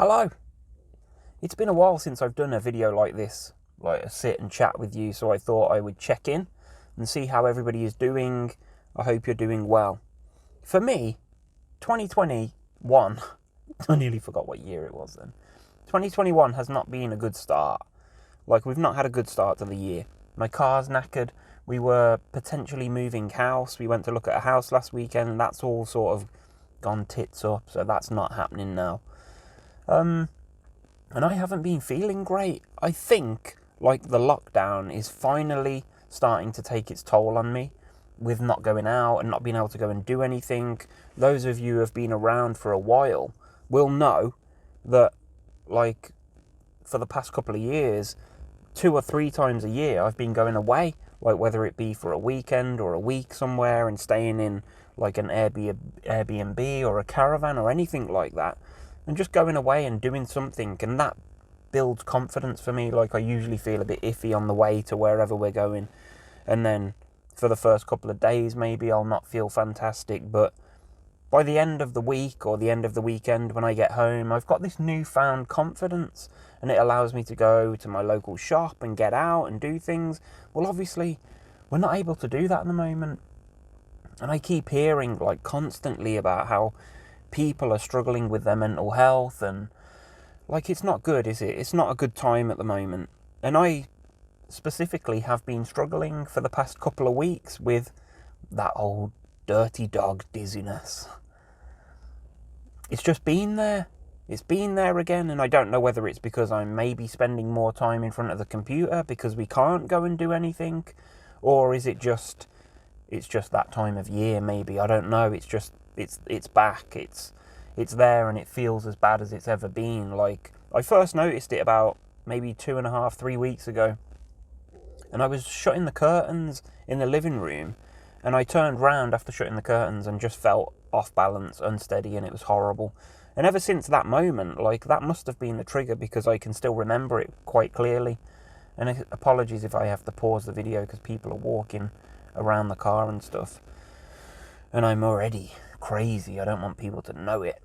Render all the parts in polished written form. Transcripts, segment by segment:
Hello. It's been a while since I've done a video like this, like a sit and chat with you, so I thought I would check in and see how everybody is doing. I hope you're doing well. For me, 2021, I nearly forgot what year it was then. 2021 has not been a good start. Like, we've not had a good start to the year. My car's knackered. We were potentially moving house. We went to look at a house last weekend, and that's all sort of gone tits up, so that's not happening now. And I haven't been feeling great. I think, like, the lockdown is finally starting to take its toll on me with not going out and not being able to go and do anything. Those of you who have been around for a while will know that, like, for the past couple of years, 2 or 3 times a year I've been going away, like whether it be for a weekend or a week somewhere and staying in like an Airbnb or a caravan or anything like that, and just going away and doing something, and that builds confidence for me. Like, I usually feel a bit iffy on the way to wherever we're going, and then for the first couple of days maybe I'll not feel fantastic, but by the end of the week or the end of the weekend when I get home, I've got this newfound confidence, and it allows me to go to my local shop and get out and do things. Well, obviously we're not able to do that at the moment, and I keep hearing, like, constantly about how people are struggling with their mental health, and, like, it's not good, is it? It's not a good time at the moment. And I specifically have been struggling for the past couple of weeks with that old dirty dog dizziness. It's just been there. It's been there again, and I don't know whether it's because I'm maybe spending more time in front of the computer because we can't go and do anything, or is it's just that time of year maybe. I don't know. It's just it's back. It's there, and it feels as bad as it's ever been. Like, I first noticed it about maybe 2.5, 3 weeks ago, and I was shutting the curtains in the living room, and I turned round after shutting the curtains and just felt off balance, unsteady, and it was horrible. And ever since that moment, like, that must have been the trigger, because I can still remember it quite clearly. And apologies if I have to pause the video because people are walking around the car and stuff, and I'm already crazy. I don't want people to know it.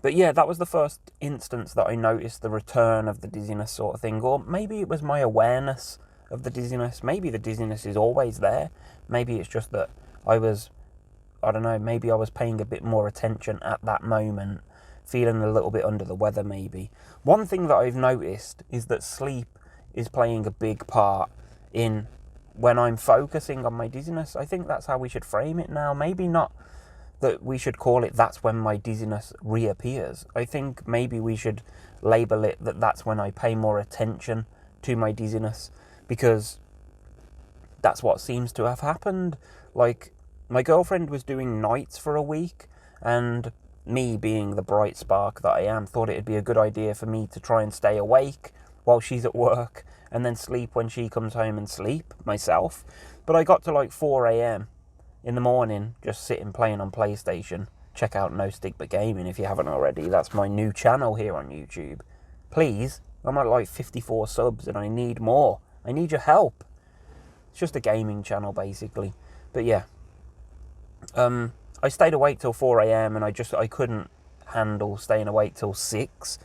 But yeah, that was the first instance that I noticed the return of the dizziness sort of thing. Or maybe it was my awareness of the dizziness. Maybe the dizziness is always there. Maybe it's just that I don't know, maybe I was paying a bit more attention at that moment, feeling a little bit under the weather maybe. One thing that I've noticed is that sleep is playing a big part in when I'm focusing on my dizziness. I think that's how we should frame it now. Maybe not that we should call it that's when my dizziness reappears. I think maybe we should label it that that's when I pay more attention to my dizziness, because that's what seems to have happened. Like, my girlfriend was doing nights for a week, and me, being the bright spark that I am, thought it'd be a good idea for me to try and stay awake while she's at work, and then sleep when she comes home and sleep myself. But I got to like 4 a.m. in the morning just sitting playing on PlayStation. Check out No Stigma Gaming if you haven't already. That's my new channel here on YouTube. Please, I'm at like 54 subs and I need more. I need your help. It's just a gaming channel basically. But yeah, I stayed awake till 4 a.m. and I couldn't handle staying awake till 6.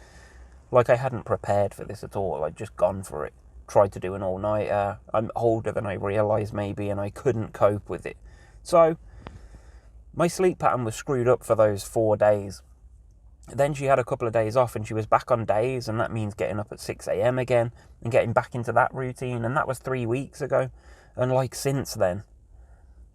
Like, I hadn't prepared for this at all. I'd just gone for it. Tried to do an all-nighter. I'm older than I realised maybe, and I couldn't cope with it. So my sleep pattern was screwed up for those 4 days. Then she had a couple of days off and she was back on days, and that means getting up at 6 a.m. again and getting back into that routine, and that was 3 weeks ago. And like, since then,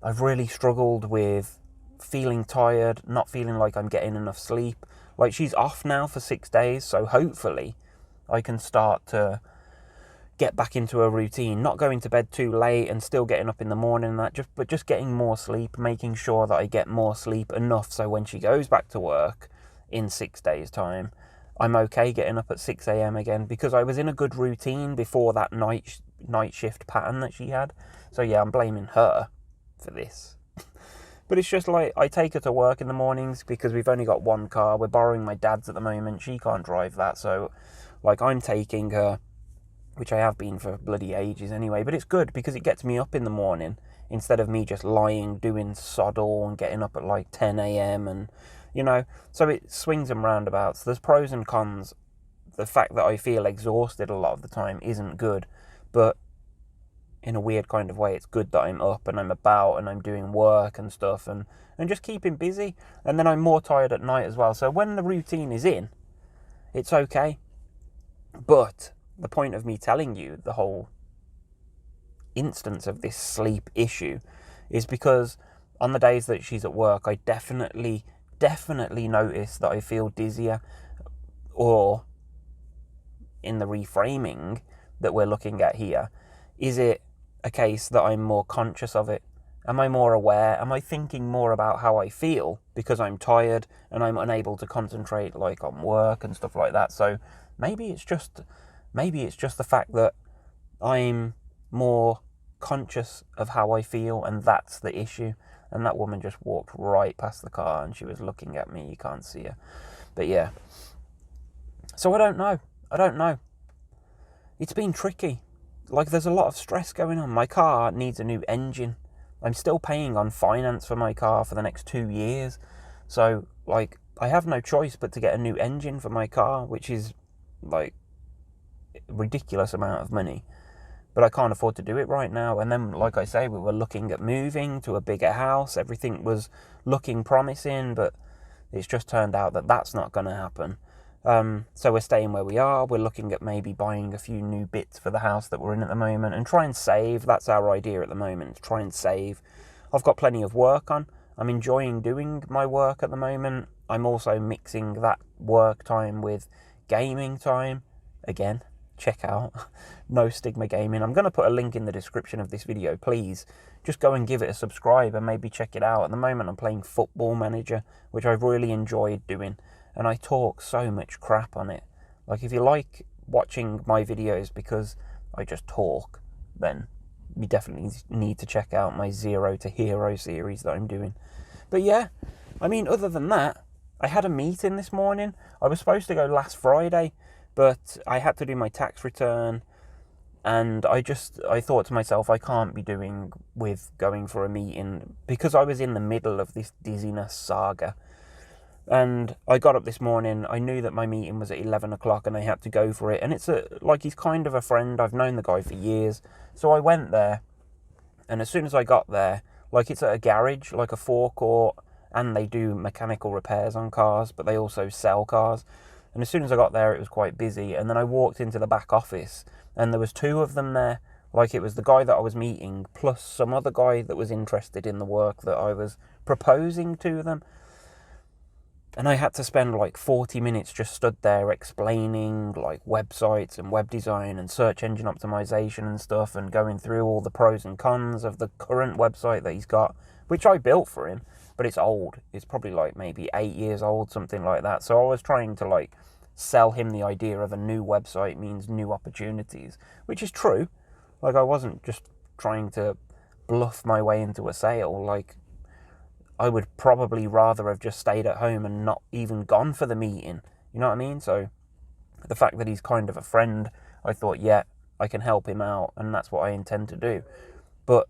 I've really struggled with feeling tired, not feeling like I'm getting enough sleep. Like, she's off now for 6 days, so hopefully I can start to get back into a routine, not going to bed too late and still getting up in the morning and that, but just getting more sleep, making sure that I get more sleep enough so when she goes back to work in 6 days' time, I'm okay getting up at 6 a.m. again, because I was in a good routine before that night shift pattern that she had. So yeah, I'm blaming her for this. But it's just like, I take her to work in the mornings because we've only got one car. We're borrowing my dad's at the moment. She can't drive that, so like, I'm taking her, which I have been for bloody ages anyway. But it's good because it gets me up in the morning instead of me just lying doing sod all and getting up at like 10 a.m. and you know. So it swings and roundabouts. There's pros and cons. The fact that I feel exhausted a lot of the time isn't good, but in a weird kind of way, it's good that I'm up and I'm about and I'm doing work and stuff and just keeping busy. And then I'm more tired at night as well. So when the routine is in, it's okay. But the point of me telling you the whole instance of this sleep issue is because on the days that she's at work, I definitely notice that I feel dizzier. Or in the reframing that we're looking at here, is it a case that I'm more conscious of it? Am I more aware? Am I thinking more about how I feel because I'm tired and I'm unable to concentrate like on work and stuff like that? So maybe it's just the fact that I'm more conscious of how I feel, and that's the issue. And that woman just walked right past the car and she was looking at me. You can't see her. But yeah. So I don't know. It's been tricky. Like, there's a lot of stress going on. My car needs a new engine. I'm still paying on finance for my car for the next 2 years. So, like, I have no choice but to get a new engine for my car, which is, like, a ridiculous amount of money. But I can't afford to do it right now. And then, like I say, we were looking at moving to a bigger house. Everything was looking promising, but it's just turned out that that's not going to happen. So we're staying where we are. We're looking at maybe buying a few new bits for the house that we're in at the moment and try and save. That's our idea at the moment, to try and save. I've got plenty of work on. I'm enjoying doing my work at the moment. I'm also mixing that work time with gaming time. Again, check out No Stigma Gaming. I'm going to put a link in the description of this video. Please just go and give it a subscribe and maybe check it out. At the moment I'm playing Football Manager, which I've really enjoyed doing. And I talk so much crap on it. Like, if you like watching my videos because I just talk, then you definitely need to check out my Zero to Hero series that I'm doing. But yeah, I mean, other than that, I had a meeting this morning. I was supposed to go last Friday, but I had to do my tax return. And I thought to myself, I can't be doing with going for a meeting because I was in the middle of this Dizziness saga. And I got up this morning, I knew that my meeting was at 11 o'clock and I had to go for it. And it's he's kind of a friend. I've known the guy for years. So I went there, and as soon as I got there, like, it's at a garage, like a forecourt, and they do mechanical repairs on cars, but they also sell cars. And as soon as I got there, it was quite busy. And then I walked into the back office, and there was 2 of them there. Like, it was the guy that I was meeting, plus some other guy that was interested in the work that I was proposing to them. And I had to spend like 40 minutes just stood there explaining like websites and web design and search engine optimization and stuff, and going through all the pros and cons of the current website that he's got, which I built for him, but it's old. It's probably like maybe 8 years old, something like that. So I was trying to like sell him the idea of a new website means new opportunities, which is true. Like, I wasn't just trying to bluff my way into a sale. Like, I would probably rather have just stayed at home and not even gone for the meeting. You know what I mean? So the fact that he's kind of a friend, I thought, yeah, I can help him out, and that's what I intend to do. But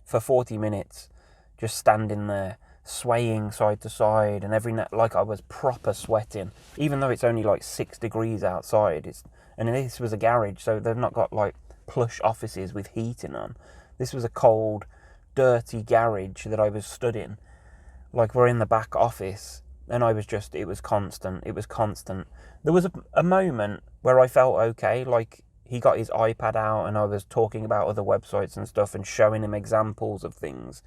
for 40 minutes, just standing there, swaying side to side, and like, I was proper sweating, even though it's only like 6 degrees outside. And this was a garage, so they've not got like plush offices with heating on. This was a cold, dirty garage that I was stood in. Like, we're in the back office, and it was constant. There was a moment where I felt okay, like, he got his iPad out and I was talking about other websites and stuff and showing him examples of things.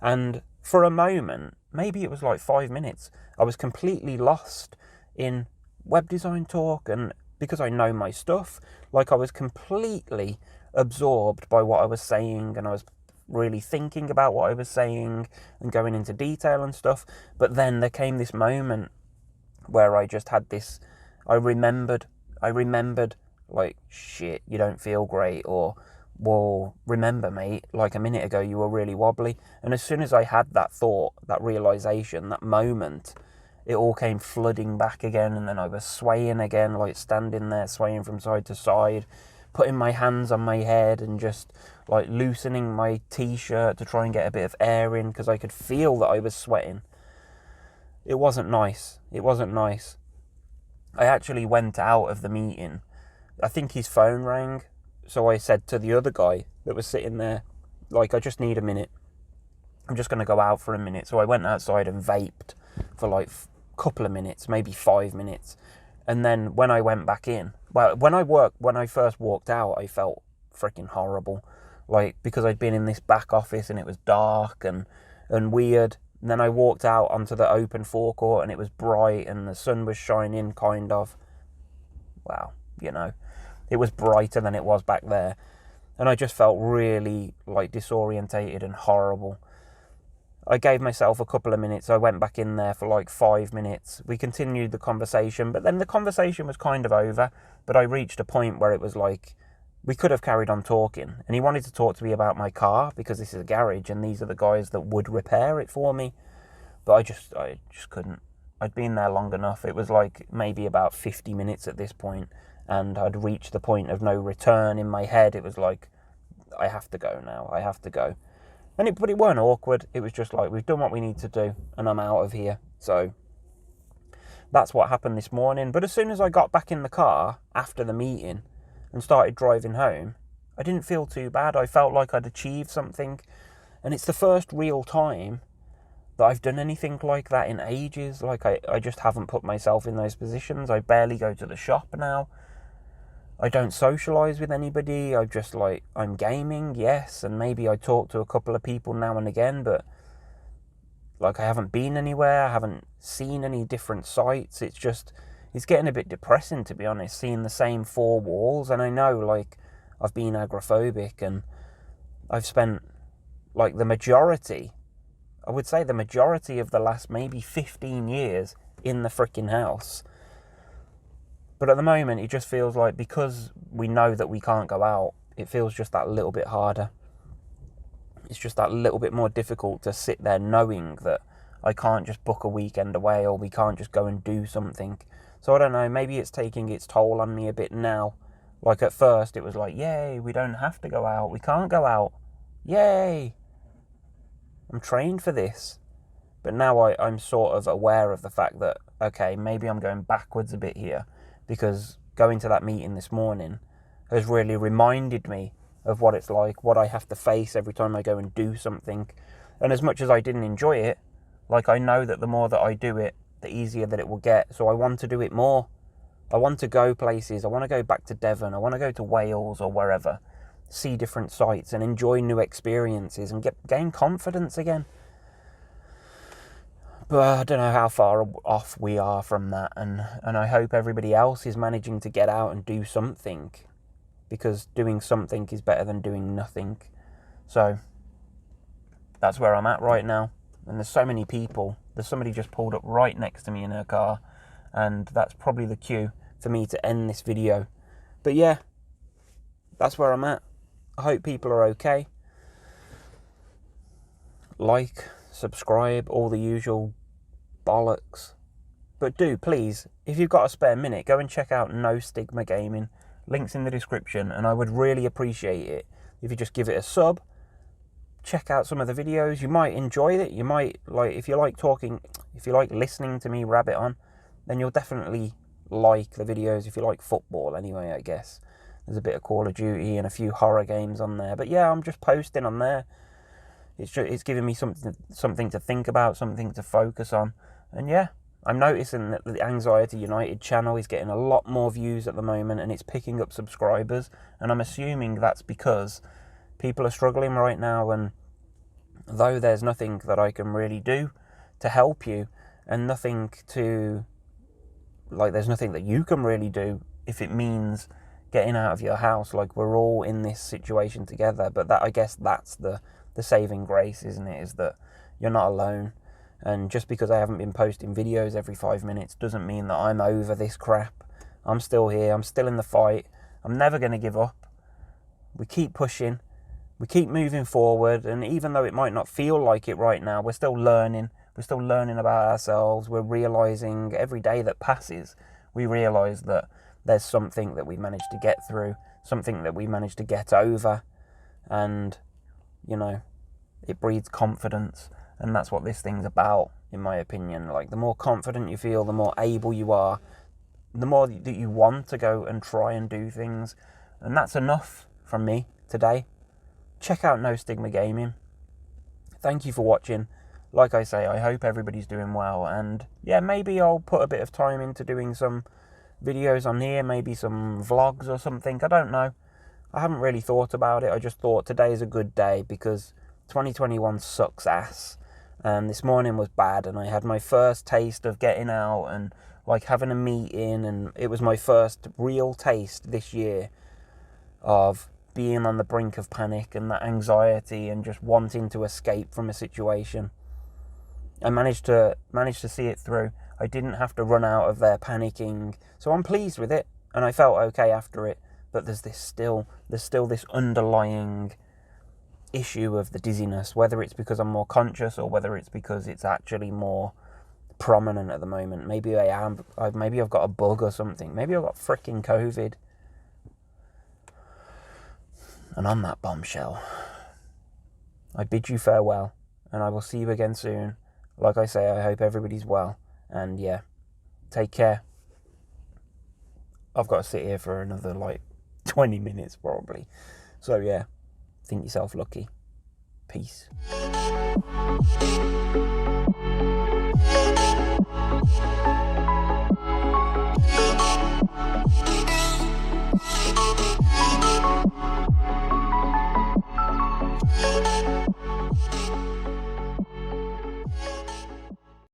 And for a moment, maybe it was like 5 minutes, I was completely lost in web design talk, and because I know my stuff, like, I was completely absorbed by what I was saying, and I was really thinking about what I was saying and going into detail and stuff. But then there came this moment where I just had this, I remembered like, shit, you don't feel great, or, well, remember, mate, like a minute ago you were really wobbly. And as soon as I had that thought, that realization, that moment, it all came flooding back again. And then I was swaying again, like standing there swaying from side to side, putting my hands on my head and just like loosening my t-shirt to try and get a bit of air in, because I could feel that I was sweating. It wasn't nice. It wasn't nice. I actually went out of the meeting. I think his phone rang. So I said to the other guy that was sitting there, like, I just need a minute. I'm just going to go out for a minute. So I went outside and vaped for like a couple of minutes, maybe 5 minutes. And then when I went back in, well, when I first walked out, I felt freaking horrible. Like, because I'd been in this back office and it was dark and weird. And then I walked out onto the open forecourt and it was bright and the sun was shining, kind of. Wow, you know, it was brighter than it was back there. And I just felt really, like, disorientated and horrible. I gave myself a couple of minutes. I went back in there for like 5 minutes. We continued the conversation, but then the conversation was kind of over. But I reached a point where it was like, we could have carried on talking. And he wanted to talk to me about my car because this is a garage and these are the guys that would repair it for me. But I just couldn't. I'd been there long enough. It was like maybe about 50 minutes at this point, and I'd reached the point of no return in my head. It was like, I have to go now. I have to go. But it weren't awkward. It was just like, we've done what we need to do and I'm out of here. So that's what happened this morning. But as soon as I got back in the car after the meeting and started driving home, I didn't feel too bad. I felt like I'd achieved something. And it's the first real time that I've done anything like that in ages. Like, I just haven't put myself in those positions. I barely go to the shop now. I don't socialise with anybody. I'm gaming, yes, and maybe I talk to a couple of people now and again, but like, I haven't been anywhere. I haven't seen any different sites. It's getting a bit depressing, to be honest, seeing the same four walls. And I know, like, I've been agoraphobic and I've spent, like, I would say the majority of the last maybe 15 years in the freaking house. But at the moment, it just feels like, because we know that we can't go out, it feels just that little bit harder. It's just that little bit more difficult to sit there knowing that I can't just book a weekend away, or we can't just go and do something. So I don't know, maybe it's taking its toll on me a bit now. Like, at first, it was like, yay, we don't have to go out. We can't go out. Yay. I'm trained for this. But now I'm sort of aware of the fact that, okay, maybe I'm going backwards a bit here. Because going to that meeting this morning has really reminded me of what it's like, what I have to face every time I go and do something. And as much as I didn't enjoy it, like, I know that the more that I do it, the easier that it will get. So I want to do it more. I want to go places. I want to go back to Devon. I want to go to Wales or wherever, see different sites and enjoy new experiences and gain confidence again. But I don't know how far off we are from that, and I hope everybody else is managing to get out and do something, because doing something is better than doing nothing. So that's where I'm at right now. And there's so many people. There's somebody just pulled up right next to me in her car, and that's probably the cue for me to end this video. But yeah, that's where I'm at. I hope people are okay. Like, subscribe, all the usual bollocks. But do, please, if you've got a spare minute, go and check out No Stigma Gaming. Links in the description, and I would really appreciate it if you just give it a sub. Check out some of the videos. You might enjoy it. You might, like, if you like listening to me rabbit on, then you'll definitely like the videos. If you like football anyway, I guess. There's a bit of Call of Duty and a few horror games on there. But yeah, I'm just posting on there. It's giving me something to think about, something to focus on. And yeah, I'm noticing that the Anxiety United channel is getting a lot more views at the moment, and it's picking up subscribers. And I'm assuming that's because people are struggling right now, and though there's nothing that I can really do to help you, and there's nothing that you can really do if it means getting out of your house. Like, we're all in this situation together. But I guess that's the saving grace, isn't it? Is that you're not alone. And just because I haven't been posting videos every 5 minutes doesn't mean that I'm over this crap. I'm still here. I'm still in the fight. I'm never going to give up. We keep pushing. We keep moving forward. And even though it might not feel like it right now, we're still learning. We're still learning about ourselves. We're realising every day that passes, we realise that there's something that we managed to get through, something that we managed to get over. And, you know, it breeds confidence. And that's what this thing's about. in my opinion. Like, the more confident you feel, the more able you are, the more that you want to go and try and do things. And that's enough from me today. Check out No Stigma Gaming. Thank you for watching. Like I say, I hope everybody's doing well, and yeah, maybe I'll put a bit of time into doing some videos on here, maybe some vlogs or something. I don't know. I haven't really thought about it. I just thought today is a good day because 2021 sucks ass, and this morning was bad, and I had my first taste of getting out and like having a meeting, and it was my first real taste this year of being on the brink of panic and that anxiety and just wanting to escape from a situation. I managed to see it through. I didn't have to run out of there panicking, so I'm pleased with it, and I felt okay after it. But there's still this underlying issue of the dizziness, whether it's because I'm more conscious or whether it's because it's actually more prominent at the moment. Maybe maybe I've got a bug or something. Maybe I've got fricking COVID. And on that bombshell, I bid you farewell, and I will see you again soon. Like I say, I hope everybody's well, and yeah, take care. I've got to sit here for another 20 minutes probably. So yeah, think yourself lucky. Peace.